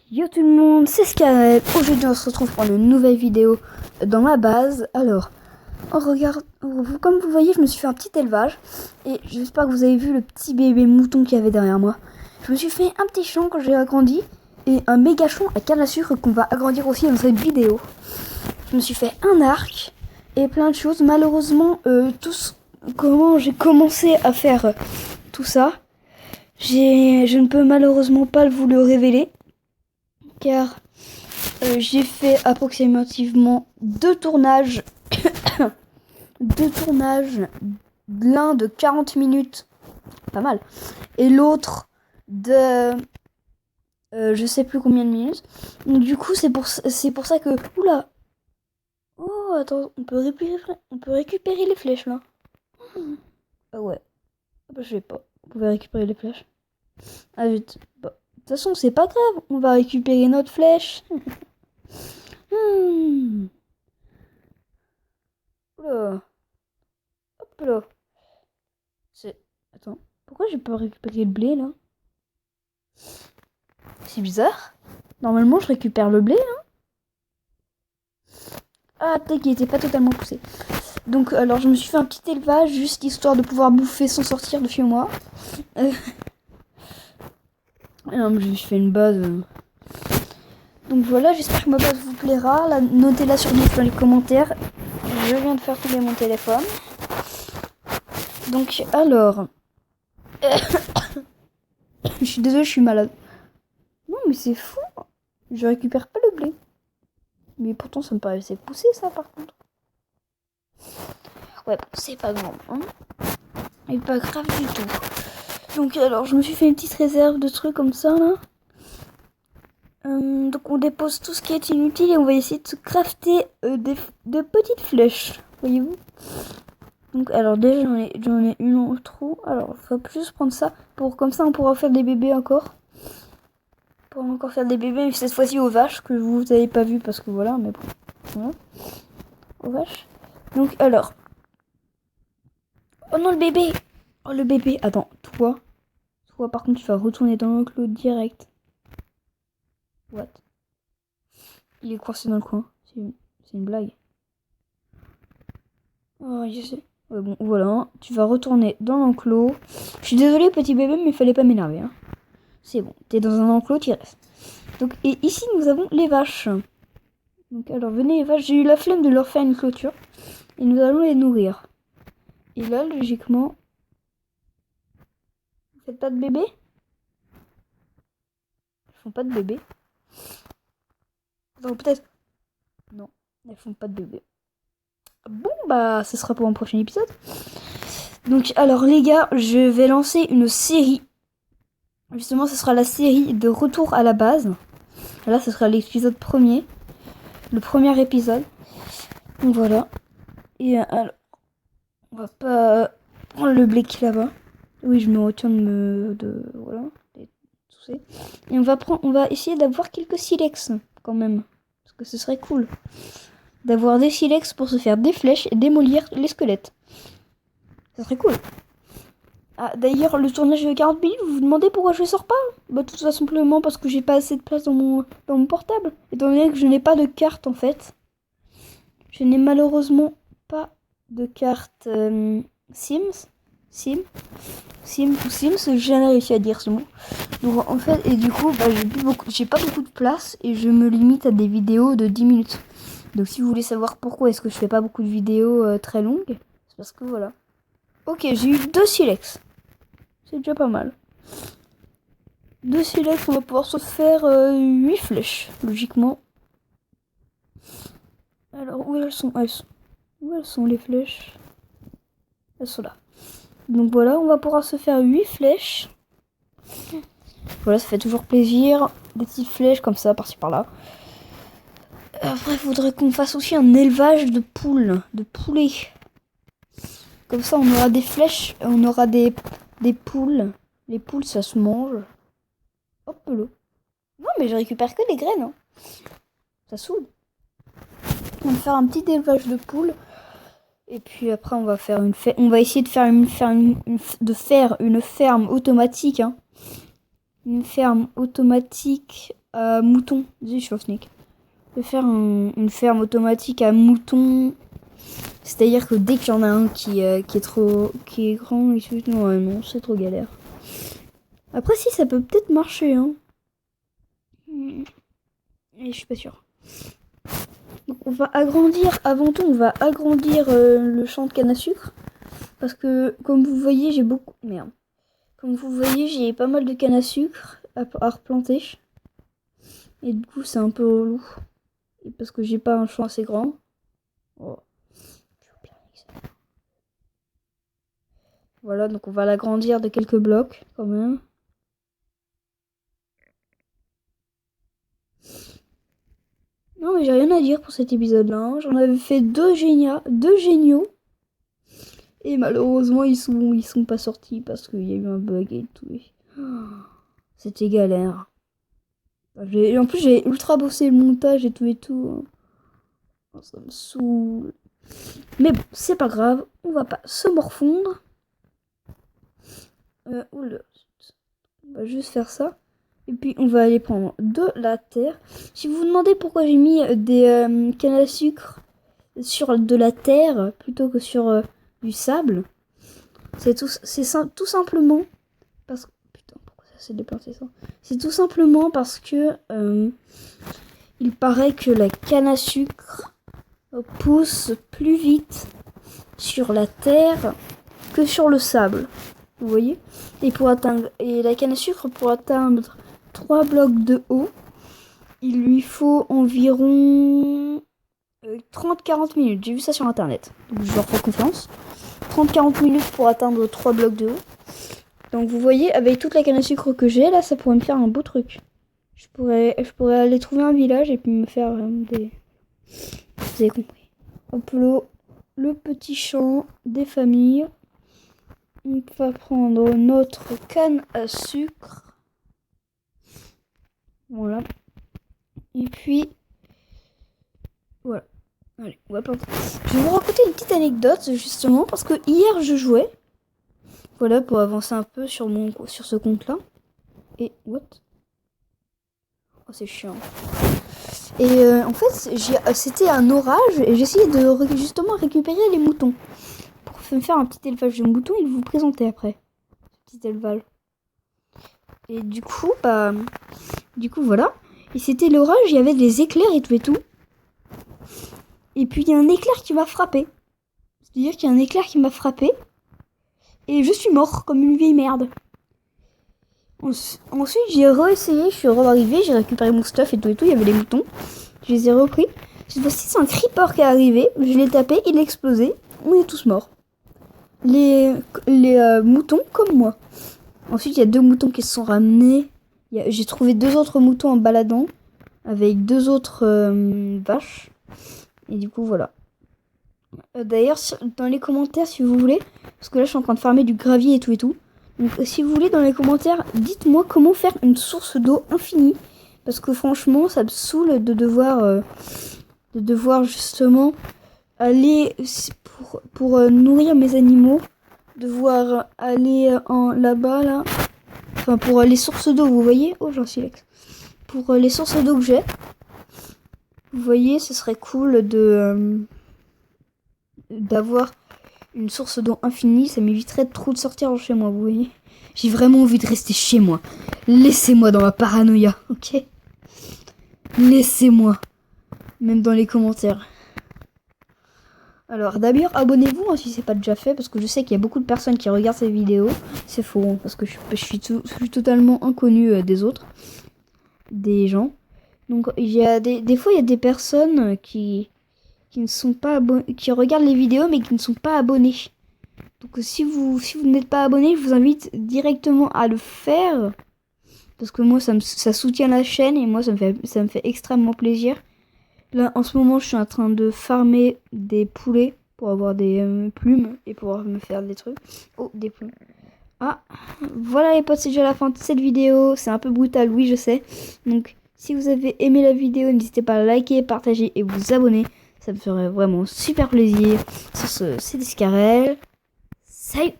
Yo tout le monde, c'est Scarlett. Aujourd'hui on se retrouve pour une nouvelle vidéo dans ma base. Alors, on regarde, comme vous voyez, je me suis fait un petit élevage. Et j'espère que vous avez vu le petit bébé mouton qu'il y avait derrière moi. Je me suis fait un petit champ quand j'ai agrandi. Et un méga champ à canne à sucre qu'on va agrandir aussi dans cette vidéo. Je me suis fait un arc et plein de choses. Malheureusement, comment j'ai commencé à faire tout ça, je ne peux malheureusement pas vous le révéler. Car j'ai fait approximativement deux tournages. L'un de 40 minutes, pas mal, et l'autre de je sais plus combien de minutes. Donc du coup c'est pour ça que... Oula. Oh attends, on peut récupérer les flèches là. Ah ouais. Bah, je sais pas. Vous pouvez récupérer les flèches. Ah vite. Bah, de toute façon c'est pas grave, on va récupérer notre flèche. Oula. Hop là. Attends. Pourquoi j'ai pas récupéré le blé là? C'est bizarre. Normalement je récupère le blé hein. Ah peut-être qu'il était pas totalement poussé. Donc alors je me suis fait un petit élevage juste histoire de pouvoir bouffer sans sortir de chez moi. Non mais je me suis fait une base. Donc voilà, j'espère que ma base vous plaira. Notez-la sur dans les commentaires. Je viens de faire tomber mon téléphone. Donc alors... je suis désolée, je suis malade. Non mais c'est fou. Je récupère pas le blé. Mais pourtant ça me paraissait pousser ça par contre. Ouais, bon, c'est pas grave. Hein. Et pas grave du tout. Donc alors je me suis fait une petite réserve de trucs comme ça là. Donc on dépose tout ce qui est inutile et on va essayer de se crafter de petites flèches. Voyez-vous. Donc alors déjà j'en ai une en trou. Alors il faut juste prendre ça. Comme ça on pourra faire des bébés encore. On pourra encore faire des bébés, mais cette fois-ci aux vaches, que vous n'avez pas vu parce que voilà, mais bon. Voilà. Aux vaches. Donc alors. Oh non le bébé. Oh le bébé. Attends, toi par contre tu vas retourner dans l'enclos direct. What? Il est coincé dans le coin. C'est une blague. Oh je sais. Ouais, bon voilà, tu vas retourner dans l'enclos. Je suis désolée petit bébé, mais il fallait pas m'énerver. Hein. C'est bon, t'es dans un enclos, tu restes. Donc et ici nous avons les vaches. Donc alors venez les vaches, j'ai eu la flemme de leur faire une clôture. Et nous allons les nourrir. Et là logiquement... Vous faites pas de bébé? Ils font pas de bébé. Attends peut-être... Non, elles font pas de bébé. Bon bah ce sera pour un prochain épisode. Donc alors les gars, je vais lancer une série. Justement ce sera la série de retour à la base. Là ce sera l'épisode premier. Le premier épisode. Donc voilà. Et alors, on va pas prendre le blé qui est là-bas. Oui je me retiens voilà. Et on va essayer d'avoir quelques silex quand même. Parce que ce serait cool. D'avoir des silex pour se faire des flèches et démolir les squelettes. Ça serait cool. Ah, d'ailleurs, le tournage de 40 minutes, vous vous demandez pourquoi je ne sors pas? Bah, tout ça simplement parce que j'ai pas assez de place dans mon portable. Étant donné que je n'ai pas de carte, en fait. Je n'ai malheureusement pas de carte Sims. Sims, j'ai jamais réussi à dire ce mot. Donc, en fait, et du coup, bah, j'ai pas beaucoup de place et je me limite à des vidéos de 10 minutes. Donc, si vous voulez savoir pourquoi est-ce que je fais pas beaucoup de vidéos très longues, c'est parce que voilà. Ok, j'ai eu 2 silex. C'est déjà pas mal. 2 silex, on va pouvoir se faire 8 flèches, logiquement. Alors, où elles sont? Où elles sont les flèches? Elles sont là. Donc voilà, on va pouvoir se faire 8 flèches. Voilà, ça fait toujours plaisir. Des petites flèches comme ça, par-ci par-là. Après, il faudrait qu'on fasse aussi un élevage de poules, de poulets. Comme ça, on aura des flèches, on aura des poules. Les poules, ça se mange. Hop là. Non, mais je récupère que des graines. Hein. Ça saoule. On va faire un petit élevage de poules. Et puis après, on va faire on va essayer de faire une ferme automatique. Hein. Une ferme automatique à moutons. Désolé, je suis off snake. Je vais faire une ferme automatique à moutons. C'est-à-dire que dès qu'il y en a un qui est grand, non, c'est trop galère. Après, si, ça peut peut-être marcher, hein. Et je suis pas sûre. Donc, on va agrandir, avant tout, on va agrandir le champ de canne à sucre. Parce que, comme vous voyez, j'ai beaucoup... Merde. Comme vous voyez, j'ai pas mal de canne à sucre à replanter. Et du coup, c'est un peu relou. Et parce que j'ai pas un champ assez grand. Oh. Voilà, donc on va l'agrandir de quelques blocs, quand même. Non, mais j'ai rien à dire pour cet épisode-là. Hein. J'en avais fait deux géniaux. Et malheureusement, ils sont pas sortis parce qu'il y a eu un bug et tout. C'était galère. Et en plus, j'ai ultra bossé le montage et tout et tout. Oh, ça me saoule. Mais bon, c'est pas grave. On va pas se morfondre. Oula. On va juste faire ça. Et puis, on va aller prendre de la terre. Si vous vous demandez pourquoi j'ai mis des cannes à sucre sur de la terre plutôt que sur du sable, c'est tout simplement parce que... Putain, pourquoi ça s'est déplanté ça? C'est tout simplement parce que il paraît que la canne à sucre pousse plus vite sur la terre que sur le sable. Vous voyez? Et la canne à sucre, pour atteindre 3 blocs de haut, il lui faut environ 30-40 minutes. J'ai vu ça sur internet. Donc je leur fais confiance. 30-40 minutes pour atteindre 3 blocs de haut. Donc vous voyez, avec toute la canne à sucre que j'ai, là, ça pourrait me faire un beau truc. Je pourrais aller trouver un village et puis me faire des... Vous avez compris. Hop là, le petit champ des familles. On va prendre notre canne à sucre. Voilà. Et puis, voilà. Allez, on va planter. Je vais vous raconter une petite anecdote, justement, parce que hier, je jouais. Voilà, pour avancer un peu sur ce compte-là. Et, what? Oh, c'est chiant. Et en fait, c'était un orage, et j'essayais de justement récupérer les moutons. Pour me faire un petit élevage de moutons, il vous présenter après. Ce petit élevage. Et du coup, voilà. Et c'était l'orage, il y avait des éclairs et tout et tout. Et puis il y a un éclair qui m'a frappé. C'est-à-dire qu'il y a un éclair qui m'a frappé. Et je suis mort comme une vieille merde. Ensuite j'ai réessayé, je suis arrivé, j'ai récupéré mon stuff et tout, il y avait les moutons. Je les ai repris. Cette fois-ci c'est un creeper qui est arrivé, je l'ai tapé, il a explosé. On est tous morts. Les moutons comme moi. Ensuite il y a 2 moutons qui se sont ramenés. J'ai trouvé 2 autres moutons en baladant. Avec 2 autres vaches. Et du coup voilà. D'ailleurs dans les commentaires si vous voulez. Parce que là je suis en train de farmer du gravier et tout et tout. Donc si vous voulez dans les commentaires, dites-moi comment faire une source d'eau infinie. Parce que franchement ça me saoule de devoir justement aller pour nourrir mes animaux. Devoir aller là-bas là. Enfin pour les sources d'eau vous voyez. Oh j'en suis l'ex. Pour les sources d'eau que j'ai. Vous voyez ce serait cool d'avoir une source d'eau infinie, ça m'éviterait trop de sortir de chez moi, vous voyez. J'ai vraiment envie de rester chez moi. Laissez-moi dans ma paranoïa, ok? Laissez-moi. Même dans les commentaires. Alors d'ailleurs, abonnez-vous hein, si c'est pas déjà fait, parce que je sais qu'il y a beaucoup de personnes qui regardent ces vidéos. C'est faux, hein, parce que je suis totalement inconnu des autres. Des gens. Donc il y a des fois, il y a des personnes qui ne sont pas qui regardent les vidéos mais qui ne sont pas abonnés. Donc si vous n'êtes pas abonné, je vous invite directement à le faire parce que moi ça soutient la chaîne et moi ça me fait extrêmement plaisir. Là en ce moment, je suis en train de farmer des poulets pour avoir des plumes et pouvoir me faire des trucs. Oh, des plumes. Ah, voilà les potes, c'est déjà la fin de cette vidéo. C'est un peu brutal, oui, je sais. Donc si vous avez aimé la vidéo, n'hésitez pas à liker, partager et vous abonner. Ça me ferait vraiment super plaisir. Sur ce, c'est Discarel. Salut!